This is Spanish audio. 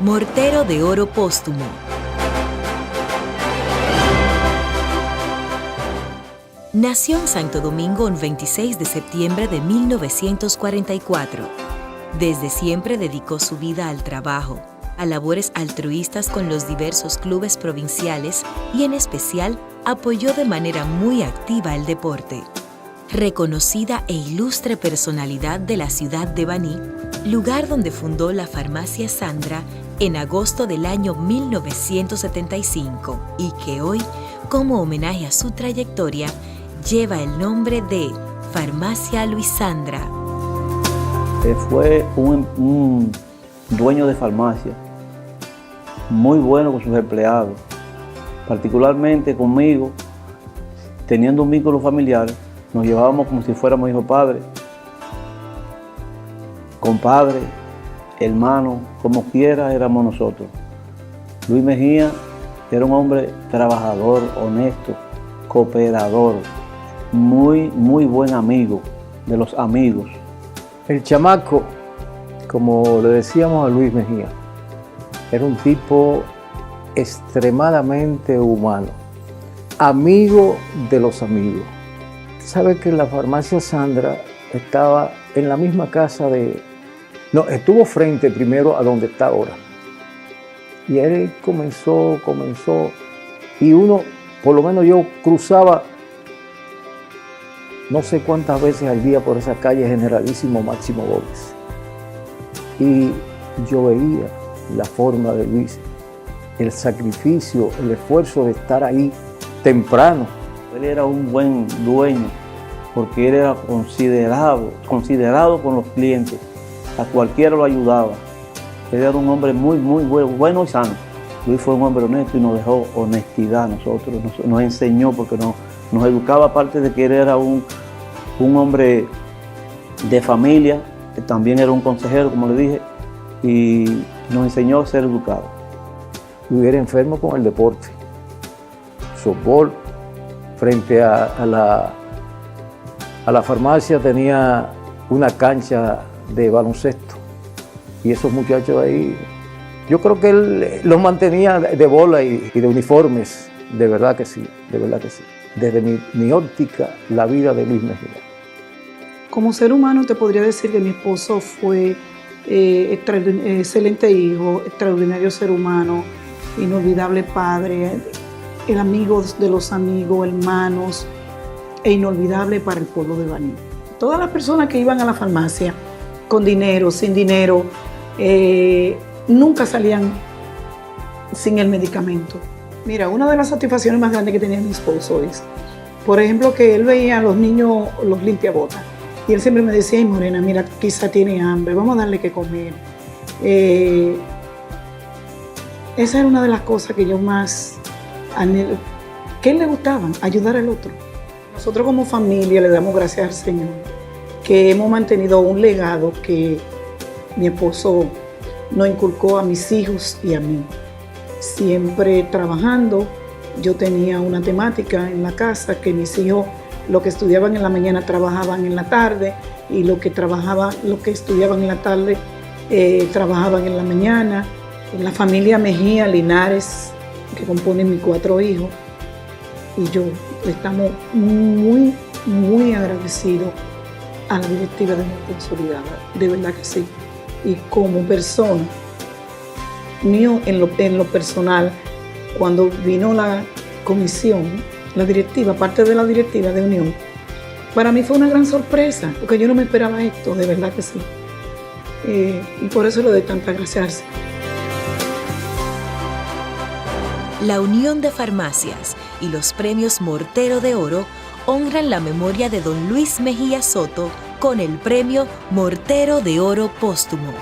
Mortero de Oro Póstumo. Nació en Santo Domingo el 26 de septiembre de 1944. Desde siempre dedicó su vida al trabajo, a labores altruistas con los diversos clubes provinciales y en especial apoyó de manera muy activa el deporte. Reconocida e ilustre personalidad de la ciudad de Baní, lugar donde fundó la Farmacia Sandra en agosto del año 1975 y que hoy, como homenaje a su trayectoria, lleva el nombre de Farmacia Luis Sandra. Fue un dueño de farmacia, muy bueno con sus empleados, particularmente conmigo, teniendo un vínculo familiar, nos llevábamos como si fuéramos hijos padres, compadre, hermano, como quiera éramos nosotros. Luis Mejía era un hombre trabajador, honesto, cooperador, muy buen amigo de los amigos. El chamaco, como le decíamos a Luis Mejía, era un tipo extremadamente humano, amigo de los amigos. Sabe que la Farmacia Sandra estaba en la misma casa estuvo frente primero a donde está ahora. Y él comenzó, y uno, por lo menos yo cruzaba no sé cuántas veces al día por esa calle Generalísimo Máximo Gómez. Y yo veía la forma de Luis, el sacrificio, el esfuerzo de estar ahí temprano. Él era un buen dueño porque él era considerado con los clientes. A cualquiera lo ayudaba. Él era un hombre muy bueno y sano. Luis fue un hombre honesto y nos dejó honestidad a nosotros. Nos enseñó porque nos educaba, aparte de que él era un hombre de familia, que también era un consejero, como le dije, y nos enseñó a ser educados. Luis era enfermo con el deporte. Softball, frente a la farmacia tenía una cancha de baloncesto. Y esos muchachos ahí, yo creo que él los mantenía de bola y de uniformes. De verdad que sí, de verdad que sí. Desde mi óptica, la vida de Luis Mejía. Como ser humano te podría decir que mi esposo fue excelente hijo, extraordinario ser humano, inolvidable padre, el amigo de los amigos, hermanos, e inolvidable para el pueblo de Baní. Todas las personas que iban a la farmacia, con dinero, sin dinero, nunca salían sin el medicamento. Mira, una de las satisfacciones más grandes que tenía mi esposo es, por ejemplo, que él veía a los niños, los limpiabotas, y él siempre me decía: ay, Morena, mira, quizá tiene hambre, vamos a darle que comer. Esa era una de las cosas que yo más anhelo, que a él le gustaba, ayudar al otro. Nosotros como familia le damos gracias al Señor que hemos mantenido un legado que mi esposo nos inculcó a mis hijos y a mí. Siempre trabajando, yo tenía una temática en la casa que mis hijos, lo que estudiaban en la mañana, trabajaban en la tarde, y lo que estudiaban en la tarde, trabajaban en la mañana. En la familia Mejía Linares, que componen mis 4 hijos, y yo estamos muy agradecidos a la directiva de Nuestra Consolidada, de verdad que sí. Y como persona, mío en lo personal, cuando vino la comisión, la directiva, parte de la directiva de Unión, para mí fue una gran sorpresa, porque yo no me esperaba esto, de verdad que sí. Y por eso le doy tantas gracias. La Unión de Farmacias y los premios Mortero de Oro honran la memoria de don Luis Mejía Soto con el premio Mortero de Oro Póstumo.